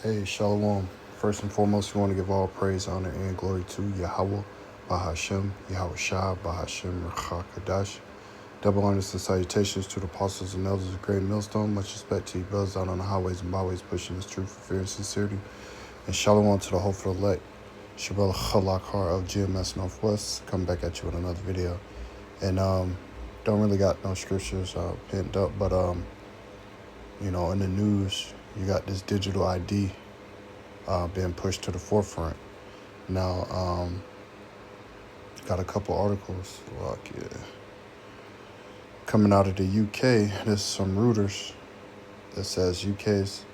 Hey, Shalom. First and foremost, we want to give all praise, honor, and glory to Yahweh, Bahashem, Yahweh Shah, Bahashem, Kadash. Double honors and salutations to the apostles and elders of Great Millstone. Much respect to you brothers out on the highways and byways pushing this truth for fear and sincerity. And Shalom to the hopeful elect, Shabbat Chalakar of GMS Northwest. Coming back at you with another video. And don't really got no scriptures pinned up, but in the news, you got this digital ID being pushed to the forefront. Now, got a couple articles coming out of the UK. There's some Reuters that says UK's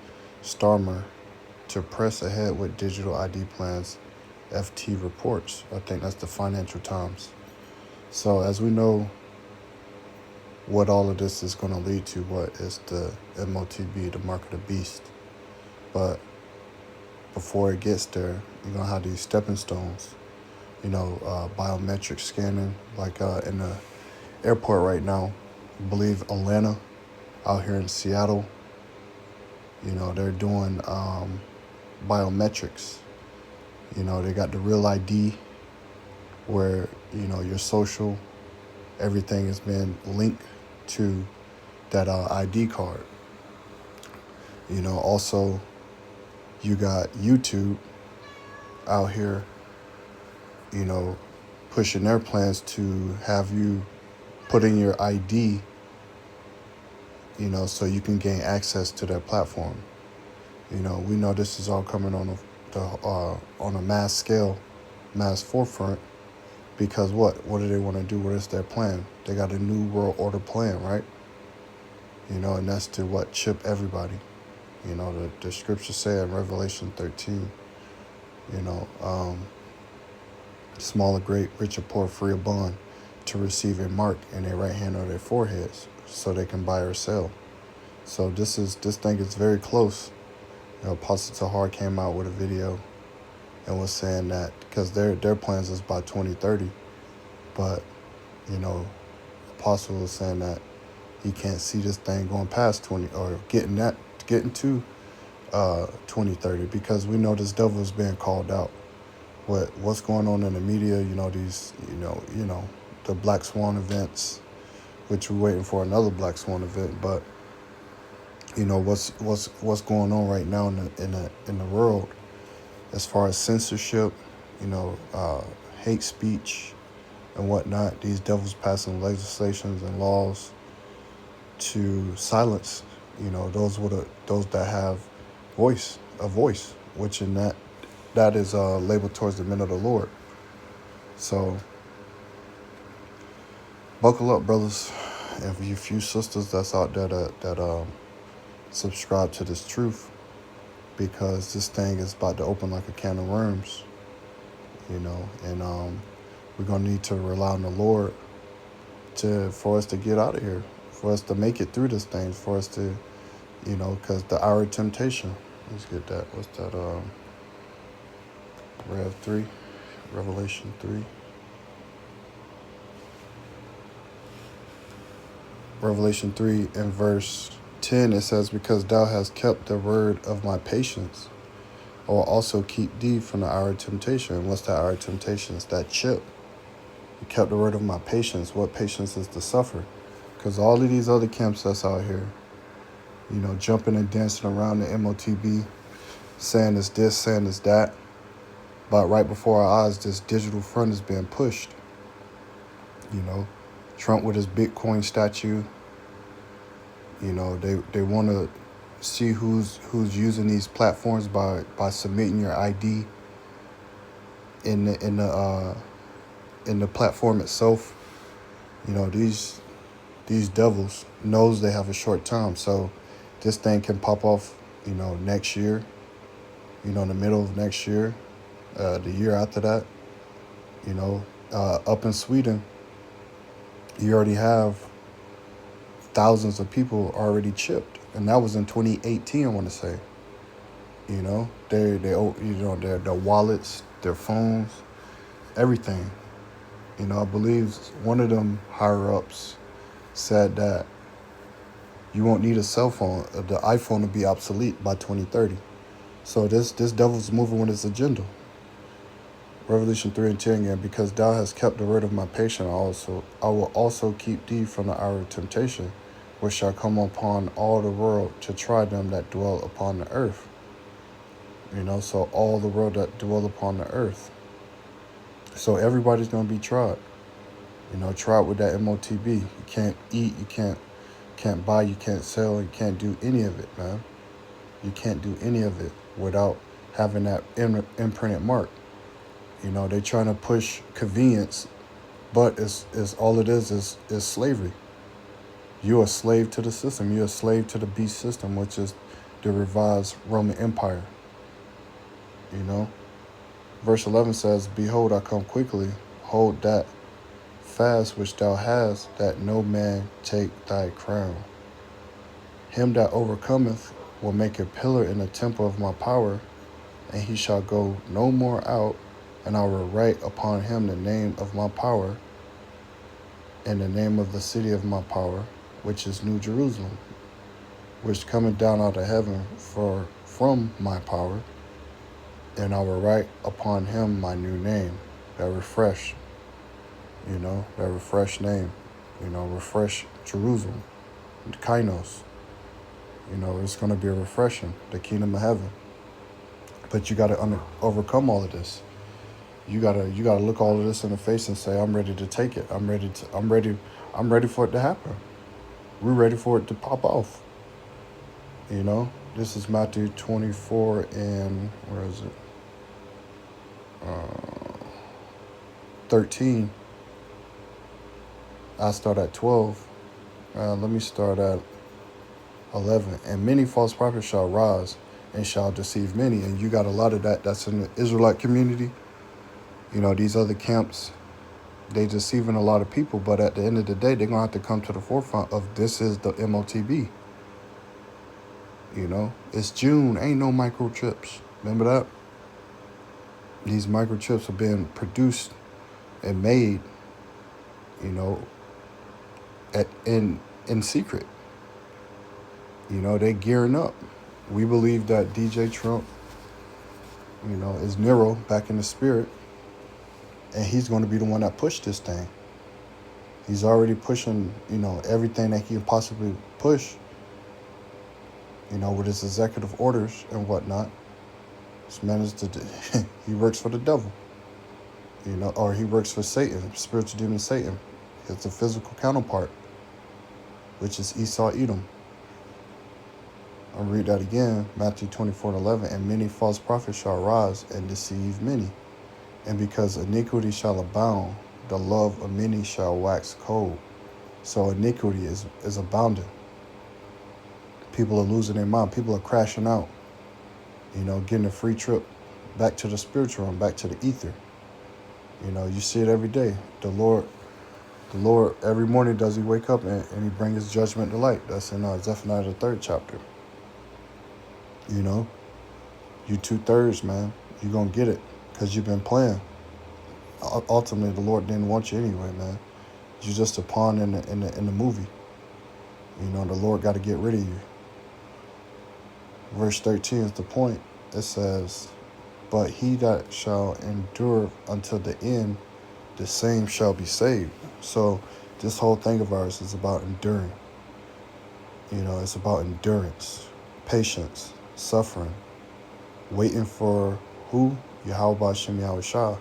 Starmer to press ahead with digital ID plans, FT reports. I think that's the Financial Times. So as we know, what all of this is going to lead to, what is the MOTB, the mark of the beast. But before it gets there, you're going to have these stepping stones, biometric scanning, like in the airport right now, I believe Atlanta, out here in Seattle, they're doing biometrics. They got the real ID where, your social, everything is being linked to that ID card. Also, you got YouTube out here, pushing their plans to have you put in your ID, so you can gain access to their platform. We know this is all coming on a mass scale, mass forefront, because what do they want to do? What is their plan? They got a new world order plan, right? And that's to chip everybody. The scriptures say in Revelation 13, small or great, rich or poor, free or bond, to receive a mark in their right hand or their foreheads, so they can buy or sell. So this thing is very close. Apostle Tahar came out with a video and was saying that because their plans is by 2030, but Apostle was saying that he can't see this thing going past 20 or getting to 2030, because we know this devil is being called out. What's going on in the media? These the Black Swan events, which we're waiting for another Black Swan event, but what's going on right now in the world as far as censorship, hate speech and whatnot. These devils passing legislations and laws to silence, those that have a voice, which in that is labeled towards the men of the Lord. So buckle up, brothers, and for you few sisters that's out there that subscribe to this truth, because this thing is about to open like a can of worms, and we're gonna need to rely on the Lord for us to get out of here, for us to make it through this thing, for us to, because the hour of temptation. Let's get that. What's that? Revelation 3. Revelation 3 and verse 10, it says, because thou hast kept the word of my patience, I will also keep thee from the hour of temptation. And what's that hour of temptation? It's that chip. You kept the word of my patience. What patience is to suffer? Because all of these other camps that's out here, jumping and dancing around the MOTB, saying it's this, saying it's that, but right before our eyes, this digital front is being pushed. Trump with his Bitcoin statue. They want to see who's using these platforms by submitting your ID in the platform itself. These devils knows they have a short time, so this thing can pop off, next year, in the middle of next year, the year after that. Up in Sweden, you already have thousands of people already chipped, and that was in 2018, I want to say. Their wallets, their phones, everything. I believe one of them higher ups said that you won't need a cell phone. The iPhone will be obsolete by 2030. So this devil's moving with his agenda. Revelation 3 and 10 again, because thou hast kept the word of my patience, I will also keep thee from the hour of temptation, which shall come upon all the world to try them that dwell upon the earth. So all the world that dwell upon the earth. So everybody's going to be tried. Tried with that MOTB. You can't eat, you can't buy, you can't sell, you can't do any of it, man. You can't do any of it without having that imprinted mark. They're trying to push convenience, but it's all it is slavery. You're a slave to the system. You're a slave to the beast system, which is the revised Roman Empire. Verse 11 says, behold, I come quickly. Hold that fast which thou hast, that no man take thy crown. Him that overcometh will make a pillar in the temple of my power, and he shall go no more out, and I will write upon him the name of my power, and the name of the city of my power, which is New Jerusalem, which cometh down out of heaven from my power, and I will write upon him my new name, that refreshed name, refresh Jerusalem, Kainos. It's going to be a refreshing, the kingdom of heaven. But you got to overcome all of this. You gotta look all of this in the face and say, I'm ready to take it. I'm ready for it to happen. We're ready for it to pop off. This is Matthew 24 and where is it? 13. I start at 12. Let me start at 11. And many false prophets shall rise and shall deceive many. And you got a lot of that's in the Israelite community. These other camps, they deceiving a lot of people. But at the end of the day, they're going to have to come to the forefront of this is the MOTB. It's June. Ain't no microchips. Remember that? These microchips are being produced and made, in secret. They gearing up. We believe that DJ Trump, is Nero back in the spirit, and he's going to be the one that pushed this thing. He's already pushing, everything that he can possibly push, with his executive orders and whatnot. This man he works for the devil, or he works for Satan, spiritual demon Satan. It's a physical counterpart, which is Esau, Edom. I'll read that again, Matthew 24 and 11. And many false prophets shall rise and deceive many. And because iniquity shall abound, the love of many shall wax cold. So iniquity is abounding. People are losing their mind. People are crashing out, getting a free trip back to the spiritual realm, back to the ether. You see it every day. The Lord, every morning does he wake up and he brings his judgment to light. That's in Zephaniah the 3rd chapter. You 2/3, man. You're going to get it because you've been playing. Ultimately, the Lord didn't want you anyway, man. You're just a pawn in the movie. The Lord got to get rid of you. Verse 13 is the point. It says, but he that shall endure until the end, the same shall be saved. So this whole thing of ours is about enduring. It's about endurance, patience, suffering, waiting for who? Yahweh Ba'Shem Yahweh Shah,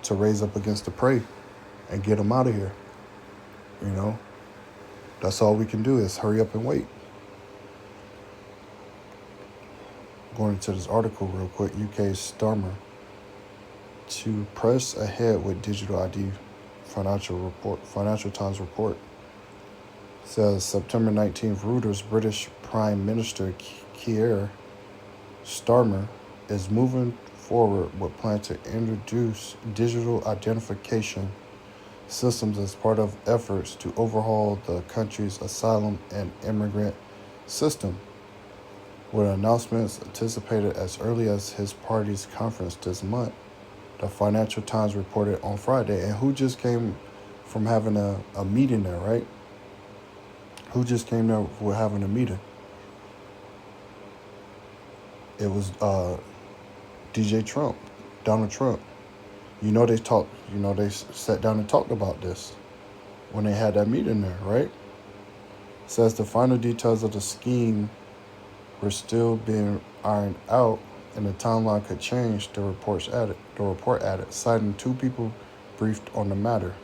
to raise up against the prey and get them out of here. That's all we can do is hurry up and wait. Going into this article real quick, UK Starmer to press ahead with digital ID. Financial Times report says September 19th, Reuters British Prime Minister Keir Starmer is moving forward with plan to introduce digital identification systems as part of efforts to overhaul the country's asylum and immigrant system, with announcements anticipated as early as his party's conference this month, the Financial Times reported on Friday. And who just came from having a meeting there, right? Who just came there for having a meeting? It was DJ Trump, Donald Trump. You know they talked. You know they sat down and talked about this when they had that meeting there, right? Says the final details of the scheme were still being ironed out, and the timeline could change. The report added, citing two people briefed on the matter.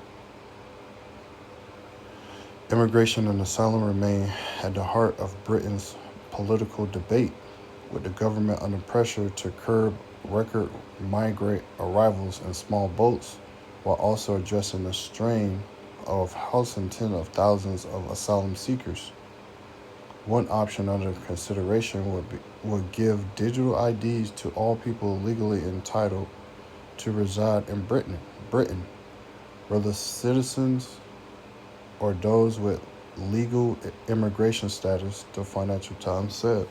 Immigration and asylum remain at the heart of Britain's political debate, with the government under pressure to curb record migrant arrivals in small boats, while also addressing the strain of housing tens of thousands of asylum seekers. One option under consideration would give digital IDs to all people legally entitled to reside in Britain, whether citizens or those with legal immigration status, the Financial Times said.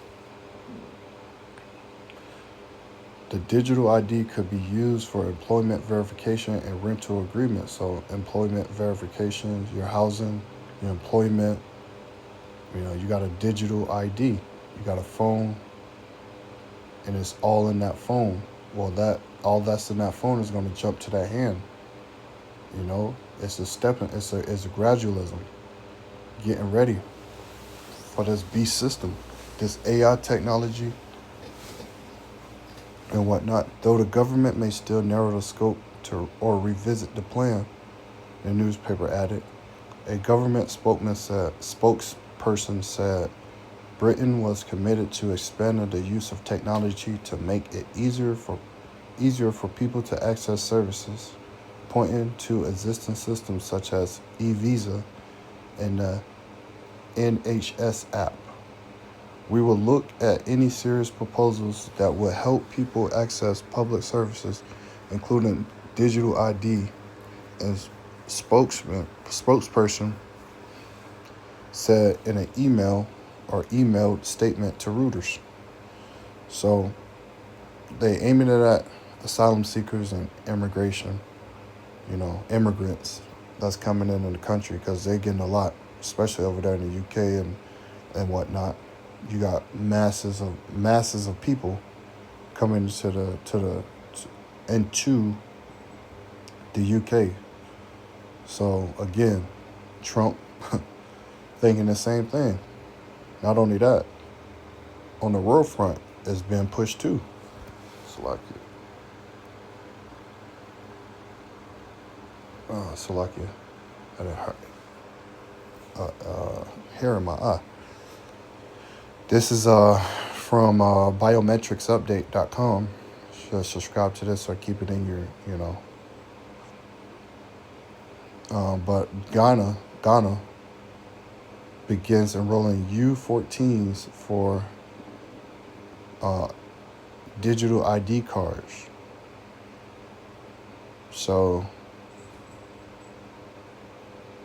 The digital ID could be used for employment verification and rental agreements. So employment verification, your housing, your employment, you got a digital ID. You got a phone, and it's all in that phone. Well, all that's in that phone is going to jump to that hand. It's a step. It's a gradualism. Getting ready for this beast system, this AI technology and whatnot. Though the government may still narrow the scope to or revisit the plan, the newspaper added. A government spokesperson said Britain was committed to expanding the use of technology to make it easier for people to access services, pointing to existing systems such as e-visa and the NHS app. We will look at any serious proposals that would help people access public services, including digital ID, and spokesperson said in an emailed statement to Reuters. So they aiming it at asylum seekers and immigration, immigrants that's coming into the country, because they're getting a lot, especially over there in the UK and whatnot. You got masses of people coming into the UK. So again, Trump thinking the same thing. Not only that, on the world front, it's being pushed too. Salakia. I had a hair in my eye. This is from biometricsupdate.com. Should subscribe to this or keep it in your, But Ghana begins enrolling U14s for digital ID cards. So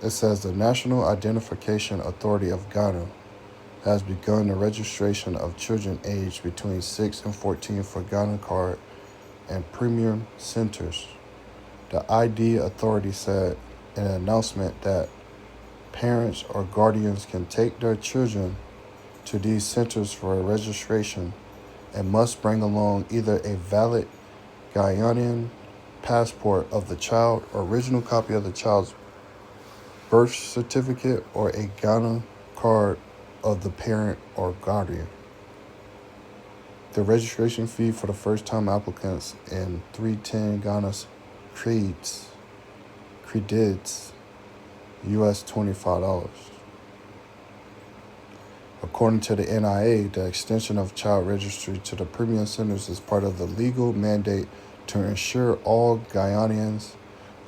it says the National Identification Authority of Ghana has begun the registration of children aged between 6 and 14 for Ghana card and premium centers. The ID authority said in an announcement that parents or guardians can take their children to these centers for a registration and must bring along either a valid Ghanaian passport of the child, original copy of the child's birth certificate, or a Ghana card of the parent or guardian. The registration fee for the first-time applicants in 310 Ghana's credits, US $25. According to the NIA, the extension of child registry to the premium centers is part of the legal mandate to ensure all Ghanaians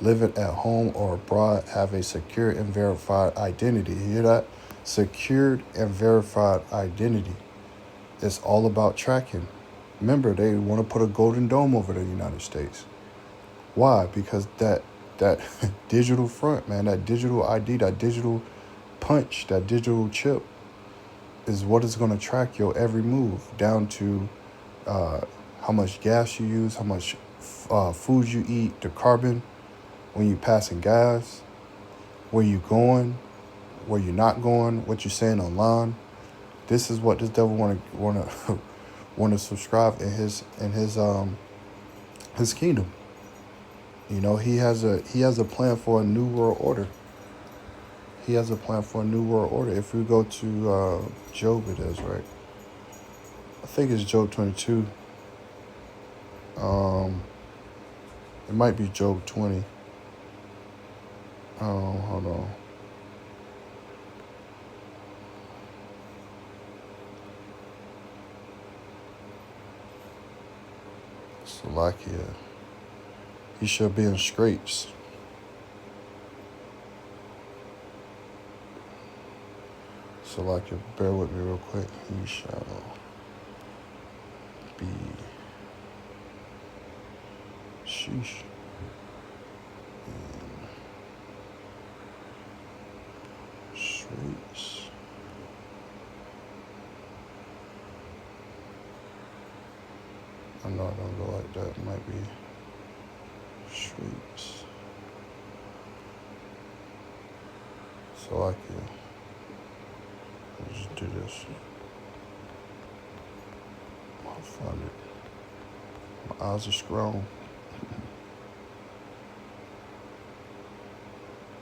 living at home or abroad have a secure and verified identity. You hear that? Secured and verified identity. It's all about tracking. Remember, they want to put a golden dome over the United States. Why? Because that digital front, man, that digital ID, that digital punch, that digital chip is what is going to track your every move, down to how much gas you use, how much food you eat, the carbon when you're passing gas, where you going, where you're not going, what you're saying online. This is what this devil want want to subscribe in his kingdom. You know, he has a plan for a new world order. He has a plan for a new world order. If we go to Job, it is right. I think it's Job 22. It might be Job 20. Hold on. Slovakia. He shall be in straits. Slovakia, bear with me real quick. He shall be. Sheesh. Straits. I know I don't go like that. It might be straits. Slovakia. Let's just do this. I'll find it. My eyes are scrolling.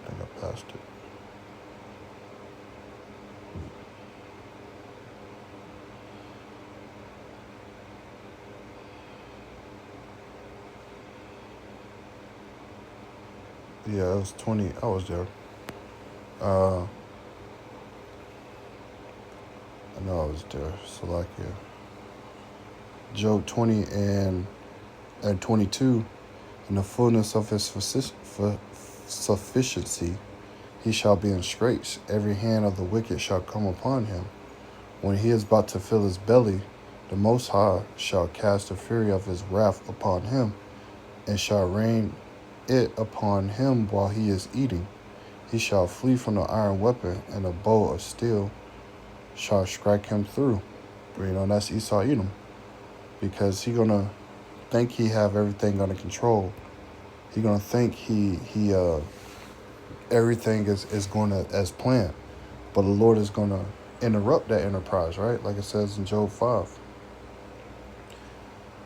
I think I passed it. Yeah, it was 20. I was there. I know I was there. Slovakia. Job 20 and 22. In the fullness of his sufficiency, he shall be in straits. Every hand of the wicked shall come upon him. When he is about to fill his belly, the Most High shall cast the fury of his wrath upon him, and shall rain it upon him while he is eating. He shall flee from the iron weapon, and a bow of steel shall strike him through. You know, that's Esau Edom, because he gonna think he have everything under control. He gonna think he everything is going as planned, but the Lord is gonna interrupt that enterprise, right? Like it says in Job 5.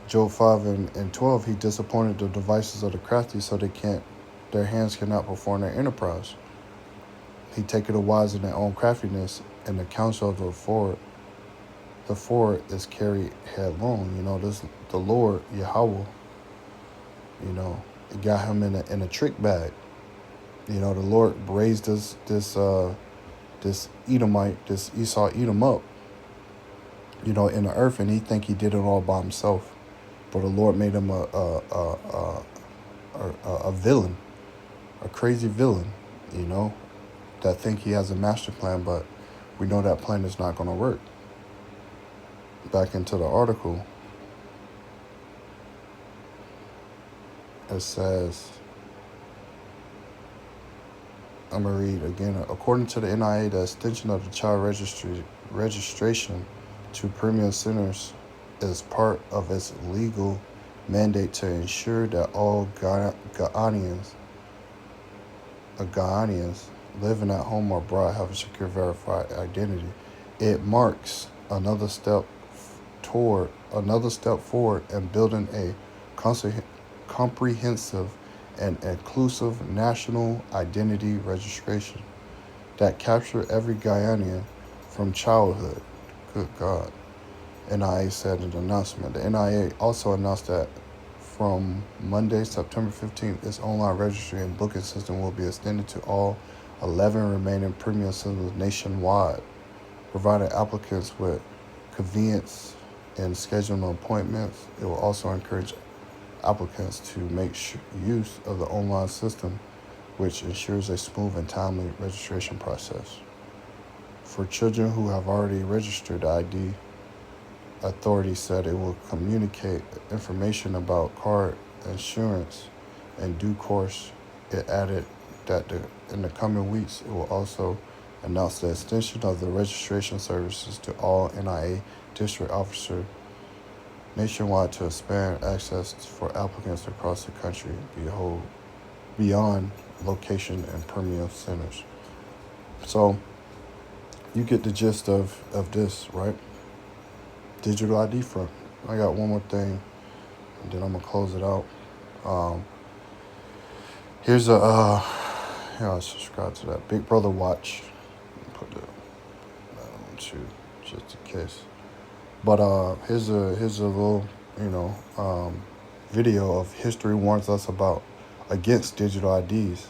Job 5 and 12, he disappointed the devices of the crafty so their hands cannot perform their enterprise. He taketh the wise in their own craftiness, and the counsel of the forward is carried headlong. You know, the Lord, Yahweh, you know, it got him in a trick bag. You know, the Lord raised this Edomite, this Esau Edom up, you know, in the earth, and he think he did it all by himself. But the Lord made him a villain, a crazy villain, you know, that think he has a master plan, but we know that plan is not going to work. Back into the article, it says, I'm going to read again. According to the NIA, the extension of the child registration to premium centers is part of its legal mandate to ensure that all Ghanaians living at home or abroad have a secure, verified identity. It marks another step forward in building a comprehensive and inclusive national identity registration that captures every Ghanaian from childhood. Good God. NIA said in an announcement. The NIA also announced that from Monday, September 15th, its online registry and booking system will be extended to all 11 remaining premium centers nationwide, providing applicants with convenience in scheduling appointments. It will also encourage applicants to make use of the online system, which ensures a smooth and timely registration process. For children who have already registered, the ID authority said it will communicate information about card insurance in due course. It added that in the coming weeks, it will also announce the extension of the registration services to all NIA district officers nationwide to expand access for applicants across the country beyond location and premium centers. So you get the gist of this, right? Digital ID front. I got one more thing, and then I'm gonna close it out. Here's a yeah, subscribe to that Big Brother watch. Put the on too, just in case. But here's a little video of history warns us about against digital IDs.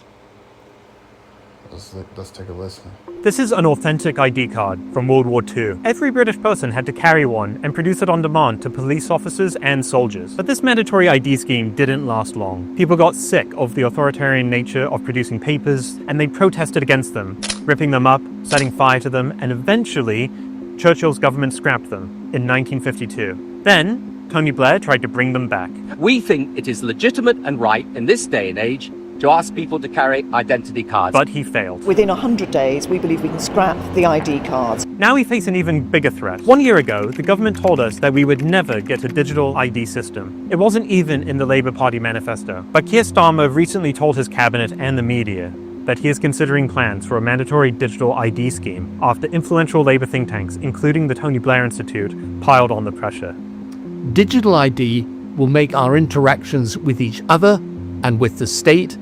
Let's take a listen. This is an authentic ID card from World War II. Every British person had to carry one and produce it on demand to police officers and soldiers. But this mandatory ID scheme didn't last long. People got sick of the authoritarian nature of producing papers, and they protested against them, ripping them up, setting fire to them, and eventually, Churchill's government scrapped them in 1952. Then, Tony Blair tried to bring them back. We think it is legitimate and right in this day and age to ask people to carry identity cards. But he failed. Within 100 days, we believe we can scrap the ID cards. Now we face an even bigger threat. 1 year ago, the government told us that we would never get a digital ID system. It wasn't even in the Labour Party manifesto. But Keir Starmer recently told his cabinet and the media that he is considering plans for a mandatory digital ID scheme after influential Labour think tanks, including the Tony Blair Institute, piled on the pressure. Digital ID will make our interactions with each other and with the state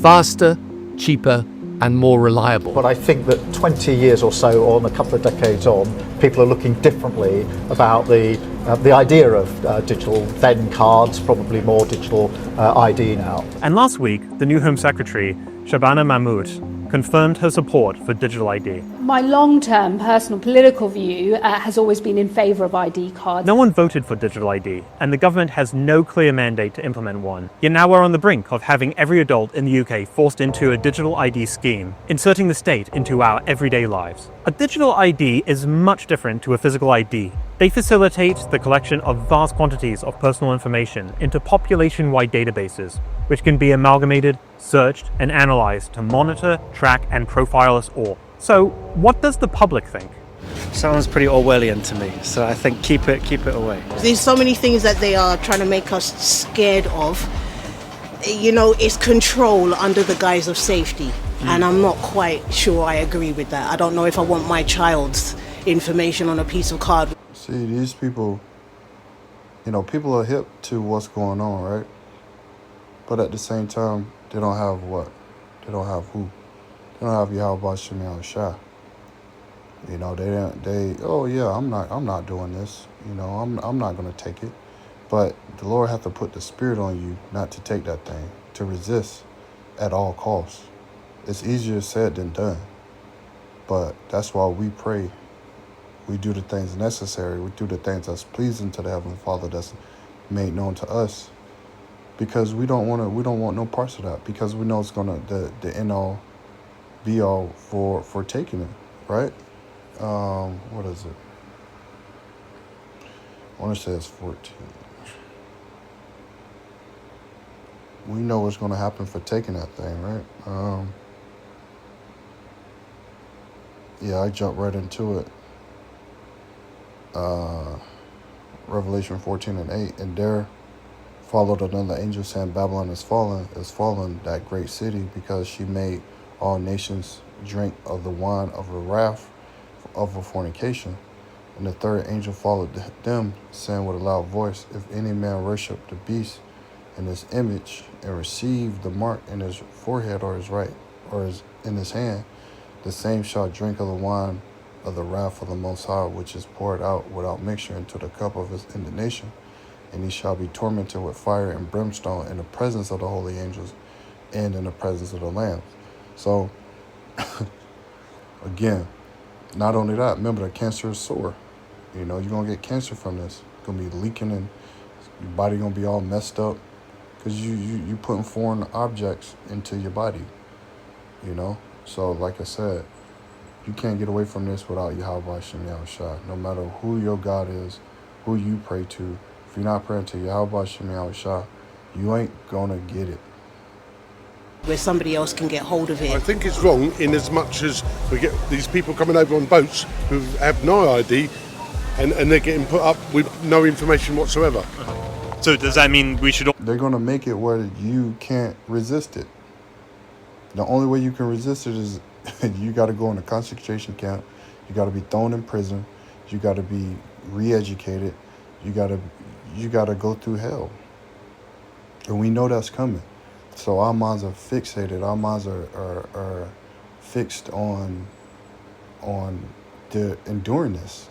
faster, cheaper, and more reliable. But I think that 20 years or so on, a couple of decades on, people are looking differently about the idea of digital then cards, probably more digital ID now. And last week, the new Home Secretary, Shabana Mahmood, confirmed her support for digital ID. My long-term personal political view has always been in favour of ID cards. No one voted for digital ID, and the government has no clear mandate to implement one. Yet now we're on the brink of having every adult in the UK forced into a digital ID scheme, inserting the state into our everyday lives. A digital ID is much different to a physical ID. They facilitate the collection of vast quantities of personal information into population-wide databases, which can be amalgamated, searched, and analyzed to monitor, track, and profile us all. So, what does the public think? Sounds pretty Orwellian to me, so I think keep it away. There's so many things that they are trying to make us scared of. You know, it's control under the guise of safety, and I'm not quite sure I agree with that. I don't know if I want my child's information on a piece of card. See, these people, people are hip to what's going on, right? But at the same time, they don't have what? They don't have who? They don't have Yahweh Shem Shah. I'm not doing this. I'm not going to take it. But the Lord has to put the spirit on you not to take that thing, to resist at all costs. It's easier said than done. But that's why we pray. We do the things necessary. We do the things that's pleasing to the Heavenly Father, that's made known to us. Because we don't want no parts of that. Because we know it's the end all, be all for taking it, right? What is it? I want to say it's 14. We know what's going to happen for taking that thing, right? I jumped right into it. Revelation 14 and 8, and there followed another angel saying, Babylon is fallen, that great city, because she made all nations drink of the wine of her wrath of her fornication. And the third angel followed them, saying with a loud voice, if any man worship the beast in his image and receive the mark in his forehead or his right or in his hand, the same shall drink of the wine of the wrath of the Most High, which is poured out without mixture into the cup of his indignation. And he shall be tormented with fire and brimstone in the presence of the holy angels and in the presence of the Lamb. So, again, not only that, remember the cancer is sore. You're going to get cancer from this. It's going to be leaking and your body going to be all messed up because you putting foreign objects into your body, So, like I said, you can't get away from this without Yahweh Shem Shah. No matter who your God is, who you pray to, if you're not praying to Yahweh Shem Shah, you ain't going to get it. Where somebody else can get hold of it. I think it's wrong in as much as we get these people coming over on boats who have no ID and they're getting put up with no information whatsoever. So does that mean we should... They're going to make it where you can't resist it. The only way you can resist it is you got to go in a concentration camp. You got to be thrown in prison. You got to be re-educated. you gotta go through hell. And we know that's coming. So our minds are fixated. Our minds are fixed on the enduring this.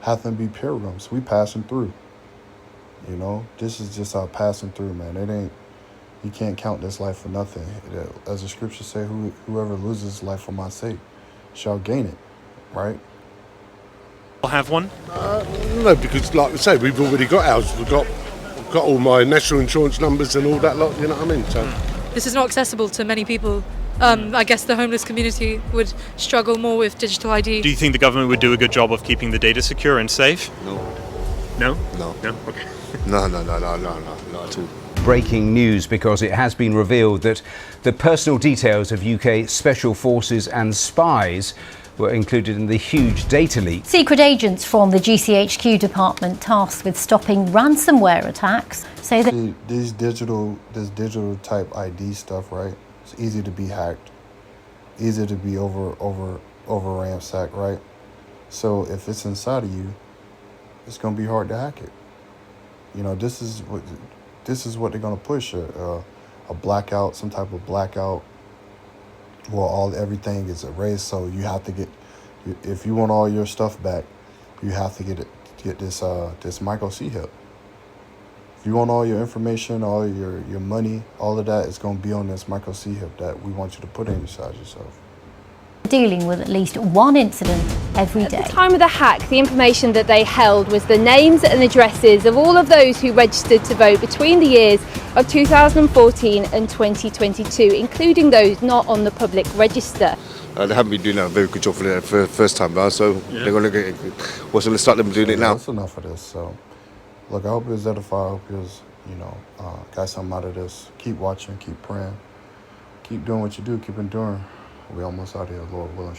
Have them be pilgrims. We passing through. You know, this is just our passing through, man. It ain't. You can't count this life for nothing. As the scriptures say, whoever loses life for my sake shall gain it. Right? I'll have one. No, because like I say, we've already got ours. We've got all my national insurance numbers and all that lot. You know what I mean? So this is not accessible to many people. I guess the homeless community would struggle more with digital ID. Do you think the government would do a good job of keeping the data secure and safe? No. No? No. No? Okay. No, not at all. Breaking news, because it has been revealed that the personal details of UK special forces and spies were included in the huge data leak. Secret agents from the GCHQ department tasked with stopping ransomware attacks say that this digital type ID stuff, right? It's easy to be hacked, easy to be over ransacked, right? So if it's inside of you, it's gonna be hard to hack it. You know, this is what they're gonna push a blackout, some type of blackout. Well, everything is erased, so you have to if you want all your stuff back, you have to get this micro C hip. If you want all your information, all your money, all of that is going to be on this micro C hip that we want you to put inside yourself. dealing with at least one incident every day. At the time of the hack, the information that they held was the names and addresses of all of those who registered to vote between the years of 2014 and 2022, including those not on the public register. They haven't been doing a very good job for the first time round, so they're going to start them doing it now. That's enough of this. So, look, I hope it was edifying. I hope it was, got something out of this. Keep watching, keep praying, keep doing what you do, keep enduring. We almost out here, Lord willing.